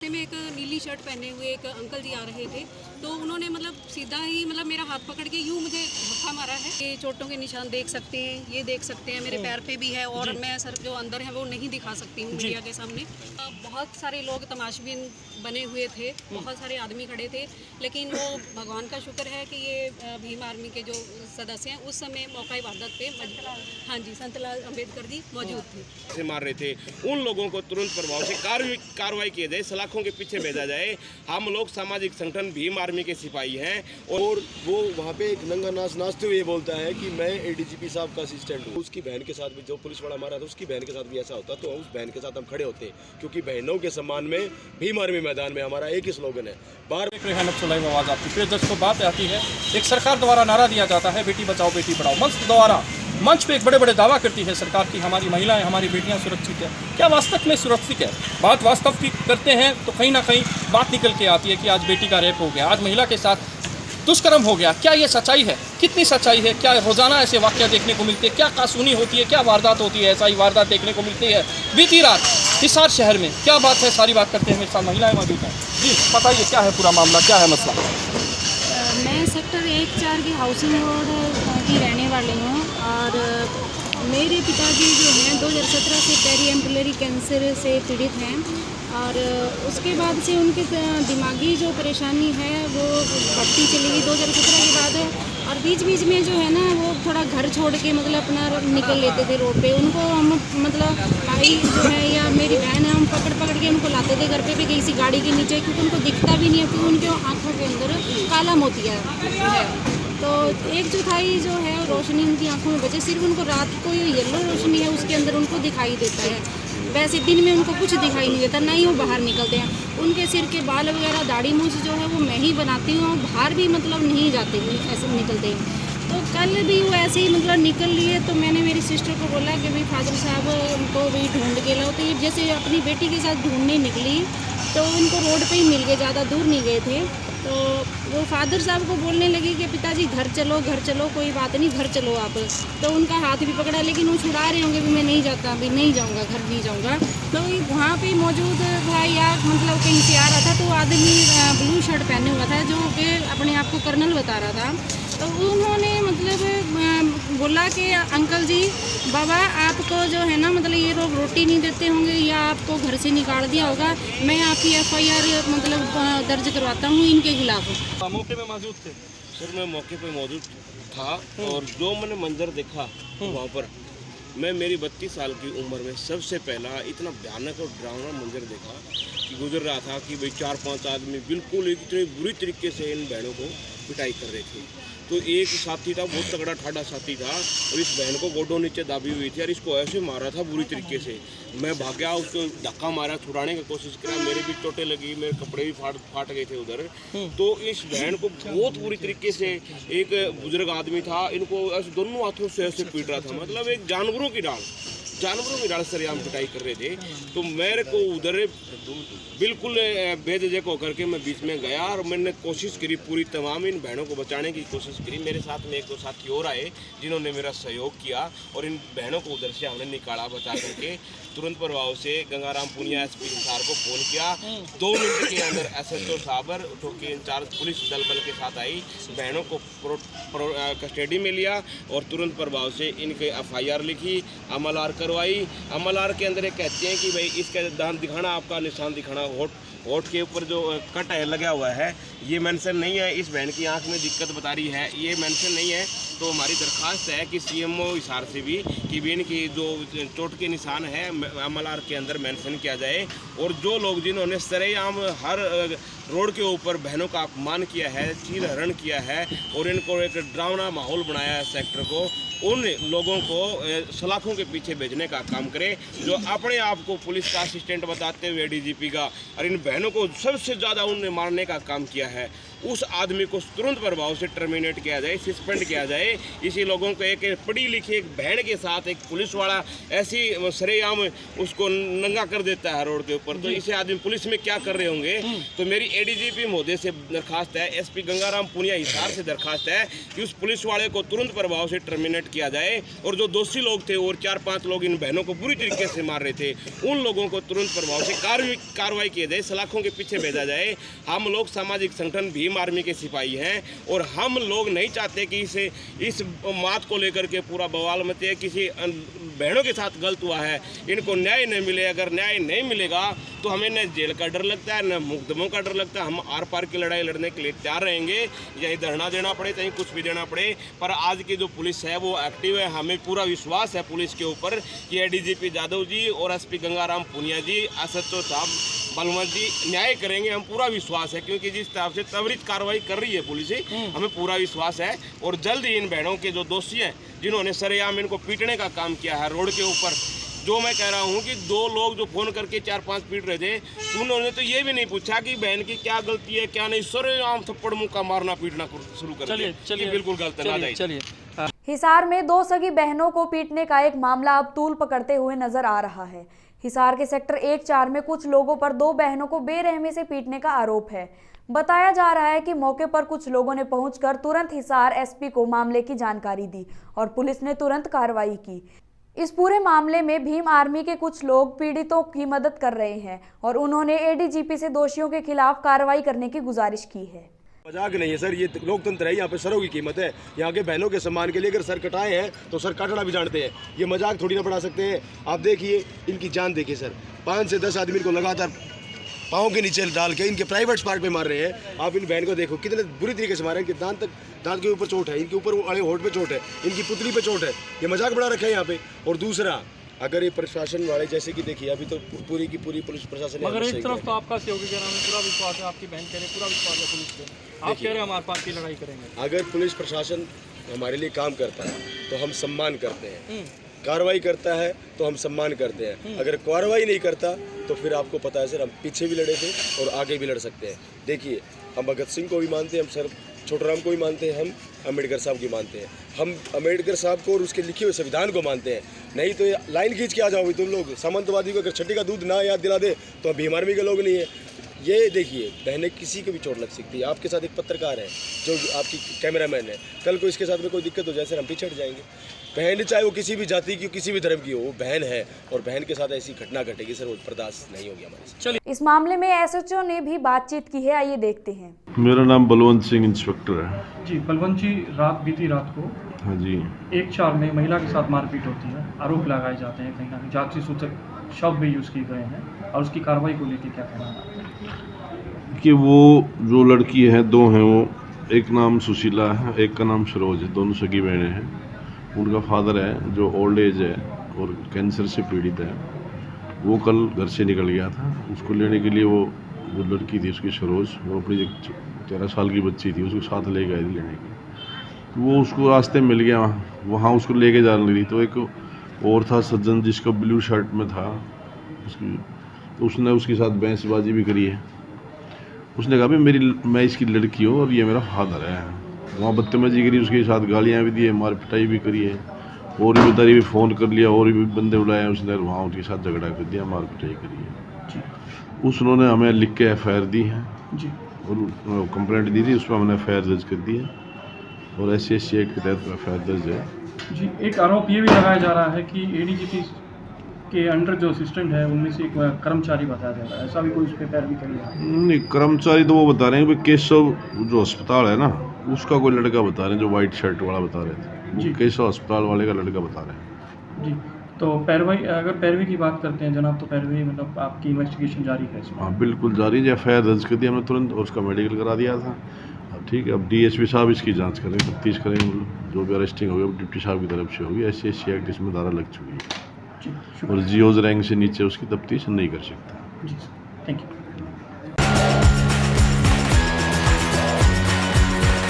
में एक नीली शर्ट पहने हुए एक अंकल जी आ रहे थे, तो उन्होंने सीधा ही मेरा हाथ पकड़ के यूँ मुझे धक्का मारा है। ये चोटों के निशान देख सकते हैं, ये देख सकते हैं, मेरे पैर पे भी है और मैं सर जो अंदर है वो नहीं दिखा सकती हूँ मीडिया के सामने। बहुत सारे लोग तमाशबीन बने हुए थे, बहुत सारे आदमी खड़े थे, लेकिन वो भगवान का शुक्र है कि ये भीम आर्मी के जो सदस्य हैं उस समय मौका वारदात पे हाँ जी संतलाल अम्बेडकर जी मौजूद थे। मार रहे थे उन लोगों को तुरंत प्रभाव से कार्रवाई किए जाए, सलाखों के पीछे भेजा जाए। हम लोग सामाजिक संगठन भीम आर्मी के सिपाही हैं और वो वहाँ पे एक नंगा नाचते हुए बोलता है कि मैं एडीजीपी साहब का असिस्टेंट हूँ। उसकी बहन के साथ भी जो पुलिस वाला मारा था उसकी बहन के साथ भी ऐसा होता तो उस बहन के साथ हम खड़े होते, क्योंकि बहनों के सम्मान में भीम आर्मी मैदान में हमारा एक ही स्लोगन है, बार आवाज आती फिर दोस्तों बात आती है, एक सरकार द्वारा नारा दिया जाता है बेटी बचाओ बेटी पढ़ाओ। मंच पे एक बड़े बड़े दावा करती है सरकार की हमारी महिलाएं हमारी बेटियां सुरक्षित है। क्या वास्तव में सुरक्षित है? बात वास्तव की करते हैं तो कहीं ना कहीं बात निकल के आती है कि आज बेटी का रेप हो गया, आज महिला के साथ दुष्कर्म हो गया। क्या ये सच्चाई है? कितनी सच्चाई है? क्या रोजाना ऐसे वाक़या देखने को मिलते हैं? क्या कासूनी होती है? क्या वारदात होती है? ऐसा ही वारदात देखने को मिलती है। बीती रात हिसार शहर में क्या बात है, सारी बात करते हैं। मेरे साथ महिलाएं मौजूद हैं। जी बताइए क्या है पूरा मामला, क्या है मसला? मैं सेक्टर 1-4 की हाउसिंग रोड की रहने वाली हूँ और मेरे पिताजी जो हैं 2017 से पेरी एम्पुलरी कैंसर से पीड़ित हैं और उसके बाद से उनके दिमागी जो परेशानी है वो बढ़ती चली गई 2017 के बाद। और बीच बीच में जो है ना वो थोड़ा घर छोड़ के अपना निकल लेते थे रोड पे। उनको हम भाई जो है या मेरी बहन है हम पकड़ के उनको लाते थे घर पे भी किसी गाड़ी के नीचे, क्योंकि उनको दिखता भी नहीं है, क्योंकि उनके आँखों के अंदर काला मोतिया है। तो 1/4 जो है रोशनी उनकी आंखों में बचे, सिर्फ उनको रात को ये येलो रोशनी है उसके अंदर उनको दिखाई देता है। वैसे दिन में उनको कुछ दिखाई नहीं देता, ना ही वो बाहर निकलते हैं। उनके सिर के बाल वगैरह दाढ़ी मूछ जो है वो मैं ही बनाती हूँ, बाहर भी नहीं जाते ऐसे निकलते हैं। तो कल भी वो ऐसे ही निकल लिए, तो मैंने मेरी सिस्टर को बोला कि भाई फादर साहब को भी ढूंढ के लाओ। तो ये जैसे अपनी बेटी के साथ ढूंढने निकली तो उनको रोड पे ही मिल गए, ज़्यादा दूर नहीं गए थे। तो वो फादर साहब को बोलने लगी कि पिताजी घर चलो कोई बात नहीं घर चलो आप। तो उनका हाथ भी पकड़ा, लेकिन वो छुड़ा रहे होंगे भी मैं नहीं जाता, अभी नहीं जाऊंगा, घर नहीं जाऊंगा। तो वहाँ पे मौजूद भाई या कहीं से आ रहा था, तो आदमी ब्लू शर्ट पहने हुआ था जो कि अपने आप को कर्नल बता रहा था। तो उन्होंने बोला कि अंकल जी बाबा आपको जो है ना ये लोग रोटी नहीं देते होंगे या आपको घर से निकाल दिया होगा, मैं आपकी FIR दर्ज करवाता हूँ इनके खिलाफ। मौके में मौजूद थे सर? मैं मौके पे मौजूद था और जो मैंने मंजर देखा वहाँ पर, मैं मेरी 32 साल की उम्र में सबसे पहला इतना भयानक और डरावना मंजर देखा कि गुजर रहा था कि भाई 4-5 आदमी बिल्कुल इतने बुरी तरीके से इन बहनों को पिटाई कर रहे थे। तो एक साथी था, बहुत तगड़ा ठाडा साथी था, और इस बहन को गोडों नीचे दाबी हुई थी और इसको ऐसे मारा था बुरी तरीके से। मैं भागा, उसको धक्का मारा, छुड़ाने की कोशिश करा, मेरे भी चोटें लगी, मेरे कपड़े भी फाट गए थे उधर। तो इस बहन को बहुत बुरी तरीके से एक बुजुर्ग आदमी था, इनको ऐसे दोनों हाथों से ऐसे पीट रहा था, एक जानवरों की डाल सरेआम पिटाई कर रहे थे। तो मेरे को उधर बिल्कुल बेझिझक होकर के मैं बीच में गया और मैंने कोशिश करी पूरी तमाम इन बहनों को बचाने की कोशिश करी। मेरे साथ में 1-2 साथी और आए जिन्होंने मेरा सहयोग किया और इन बहनों को उधर से हमने निकाला बचा करके। तुरंत प्रभाव से गंगाराम पुनिया SP हिसार को फ़ोन किया, 2 मिनट के अंदर SHO साबर के इंचार्ज पुलिस दल बल के साथ आई, बहनों को कस्टडी में लिया और तुरंत प्रभाव से इनके FIR लिखी, MLR करवाई। MLR के अंदर ये कहते हैं कि भाई इसका दान दिखाना, आपका निशान दिखाना, होठ के ऊपर जो कट है लगा हुआ है ये मेंशन नहीं है। इस बहन की आंख में दिक्कत बता रही है, ये मेंशन नहीं है। तो हमारी दरख्वास्त है कि CMO हिसार से भी कि भी इनकी जो चोट के निशान है MLR के अंदर मेंशन किया जाए। और जो लोग जिन्होंने सरेआम हर रोड के ऊपर बहनों का अपमान किया है, चीर हरण किया है और इनको एक डरावना माहौल बनाया है सेक्टर को, उन लोगों को सलाखों के पीछे भेजने का काम करे, जो अपने आप को पुलिस का असिस्टेंट बताते हुए DGP का, और इन बहनों को सबसे ज़्यादा उनने मारने का काम किया है। उस आदमी को तुरंत प्रभाव से टर्मिनेट किया जाए, सस्पेंड किया जाए इसी लोगों को एक पढ़ी लिखी एक बहन के साथ एक पुलिस वाला ऐसी सरेआम उसको नंगा कर देता है रोड के ऊपर, तो इसे आदमी पुलिस में क्या कर रहे होंगे। तो मेरी एडीजीपी महोदय से दरखास्त है, एसपी गंगाराम पुनिया हिसार से दरखास्त है कि उस पुलिस वाले को तुरंत प्रभाव से टर्मिनेट किया जाए, और जो दोषी लोग थे और 4-5 लोग इन बहनों को बुरी तरीके से मार रहे थे, उन लोगों को तुरंत प्रभाव से कार्रवाई की जाए, सलाखों के पीछे भेजा जाए। हम लोग सामाजिक संगठन भीम आर्मी के सिपाही हैं, और हम लोग नहीं चाहते कि इस बात को लेकर के पूरा बवाल मचे, किसी बहनों के साथ गलत हुआ है, इनको न्याय नहीं मिले। अगर न्याय नहीं मिलेगा तो हमें न जेल का डर लगता है, न मुकदमों का डर लगता है। हम आर पार की लड़ाई लड़ने के लिए तैयार रहेंगे, यही धरना देना पड़े चाहे कुछ भी देना पड़े। पर आज की जो पुलिस है वो एक्टिव है, हमें पूरा विश्वास है पुलिस के ऊपर कि एडीजीपी जादव जी और एसपी गंगाराम पुनिया जी, एसएचओ साहब बलवंत जी न्याय करेंगे। हम पूरा विश्वास है, क्योंकि जिस तरह से त्वरित कार्रवाई कर रही है पुलिस, हमें पूरा विश्वास है। और जल्द ही इन बहनों के जो दोषी हैं जिन्होंने सरेआम इनको पीटने का काम किया है रोड के ऊपर, जो मैं कह रहा हूँ कि 2 लोग जो फोन करके 4-5 पीट रहे थे, उन्होंने तो ये भी नहीं पूछा कि बहन की क्या गलती है क्या नहीं, सरेआम थप्पड़ मुक्का मारना पीटना शुरू कर दिया। चलिए बिल्कुल गलत ना जाए। चलिए हिसार में 2 सगी बहनों को पीटने का एक मामला अब तूल पकड़ते हुए नजर आ रहा है। हिसार के सेक्टर 1-4 में कुछ लोगों पर 2 बहनों को बेरहमी से पीटने का आरोप है। बताया जा रहा है कि मौके पर कुछ लोगों ने पहुंचकर तुरंत हिसार एसपी को मामले की जानकारी दी और पुलिस ने तुरंत कार्रवाई की। इस पूरे मामले में भीम आर्मी के कुछ लोग पीड़ितों की मदद कर रहे हैं और उन्होंने एडीजीपी से दोषियों के खिलाफ कार्रवाई करने की गुजारिश की है। मजाक नहीं है सर, ये लोकतंत्र है, यहाँ पे सरों की कीमत है। यहाँ के बहनों के सम्मान के लिए अगर सर कटाए हैं तो सर काटना भी जानते हैं, ये मजाक थोड़ी ना बढ़ा सकते हैं। आप देखिए इनकी जान देखिए सर, 5 से 10 आदमी को लगातार पाँव के नीचे डाल के इनके प्राइवेट पार्ट पे मार रहे हैं। आप इन बहन को देखो कितने बुरी तरीके से मारे, इनके दांत के ऊपर चोट है, इनके ऊपर अड़े होठ पे चोट है, इनकी पुतली पे चोट है। ये मजाक बड़ा रखा है यहाँ पे। और दूसरा, अगर ये प्रशासन वाले जैसे कि देखिए अभी तो पूरी की पूरी पुलिस प्रशासन, मगर एक तरफ तो आपका सहयोगी के नाम पूरा विश्वास है, आपकी बहन कह रहे पूरा विश्वास है पुलिस पे, आप कह रहे हैं हम आर पार की लड़ाई करेंगे। अगर पुलिस प्रशासन हमारे लिए काम करता है तो हम सम्मान करते हैं, कार्रवाई करता है तो हम सम्मान करते हैं। अगर कार्रवाई नहीं करता तो फिर आपको पता है सर, हम पीछे भी लड़े थे और आगे भी लड़ सकते हैं। देखिए हम भगत सिंह को भी मानते हैं, हम सर छोटूराम को भी मानते हैं, हम अम्बेडकर साहब की मानते हैं, हम अम्बेडकर साहब को और उसके लिखे हुए संविधान को मानते हैं। नहीं तो लाइन खींच के आ जाओगे तुम लोग। सामंतवादी को अगर छठी का दूध ना याद दिला दे तो हम भीम आर्मी के लोग नहीं है। ये देखिए बहनें किसी को भी चोट लग सकती है। आपके साथ एक पत्रकार है जो आपकी कैमरामैन है, कल को इसके साथ में कोई दिक्कत हो जाए सर हम पीछे हट जाएंगे। बहन चाहे वो किसी भी जाति की किसी भी धर्म की हो, वो बहन है और बहन के साथ ऐसी घटना घटेगी सर, वो बर्दाश्त नहीं होगी हमारे साथ। इस मामले में एसएचओ ने भी बातचीत की है, आइए देखते हैं। मेरा नाम बलवंत सिंह इंस्पेक्टर है। जी बलवंत जी, बीती रात को हाँ जी, 1-4 में महिला के साथ मारपीट होती है, आरोप लगाए जाते हैं, कहीं ना कहीं जांच सूचक शब्द भी यूज़ किए गए हैं, और उसकी कार्रवाई को लेकर क्या कहना है? कि वो जो लड़की है 2 हैं, वो एक नाम सुशीला है, एक का नाम सरोज है, दोनों सगी बहनें हैं। उनका फादर है जो ओल्ड एज है और कैंसर से पीड़ित है, वो कल घर से निकल गया था। उसको लेने के लिए वो जो लड़की थी उसकी सरोज, वो अपनी 13 साल की बच्ची थी, उसको साथ ले गए लेने के। तो वो उसको रास्ते में मिल गया, वहाँ उसको लेके जा रही थी। तो एक और था सज्जन जिसका ब्लू शर्ट में था उसकी, तो उसने उसके साथ बहसबाजी भी करी है। उसने कहा भी मैं इसकी लड़की हूँ और ये मेरा फादर है। वहाँ बदतमीजी करी, उसके साथ गालियाँ भी दी है, मार पिटाई भी करी है, और भी बता भी फ़ोन कर लिया, और भी बंदे बुलाए उसने, वहाँ उनके साथ झगड़ा कर दिया, मार पिटाई करी है। उन्होंने हमें लिख के FIR दी है जी, और कंप्लेंट दी थी, उस पर हमने FIR दर्ज कर दी है और SC एक्ट के तहत FIR दर्ज है। जी, एक आरोप ये भी लगाया जा रहा है कि एडीजीपी के अंडर जो असिस्टेंट है उनमें से एक कर्मचारी बताया जा रहा है, ऐसा भी कोई उस पर पैरवी करी है? नहीं, कर्मचारी तो वो बता रहे हैं कि केशव जो अस्पताल है ना, उसका कोई लड़का बता रहे हैं, जो वाइट शर्ट वाला बता रहे थे, जी, केशव अस्पताल वाले का लड़का बता रहे हैं। जी, तो पैरवी की बात करते हैं जनाब, तो पैरवी मतलब आपकी इन्वेस्टिगेशन जारी है इसमें? हाँ बिल्कुल जारी है, FIR दर्ज कर दिया हमने तुरंत और उसका मेडिकल करा दिया था। अब ठीक है, अब DSP साहब इसकी जांच करेंगे, तफ्तीश करेंगे, जो भी अरेस्टिंग होगी डिप्टी साहब की तरफ से होगी। SC एक्ट इसमें धारा लग चुकी है और जियोज रैंक से नीचे उसकी तफ्तीश नहीं कर सकता। जी, थैंक यू।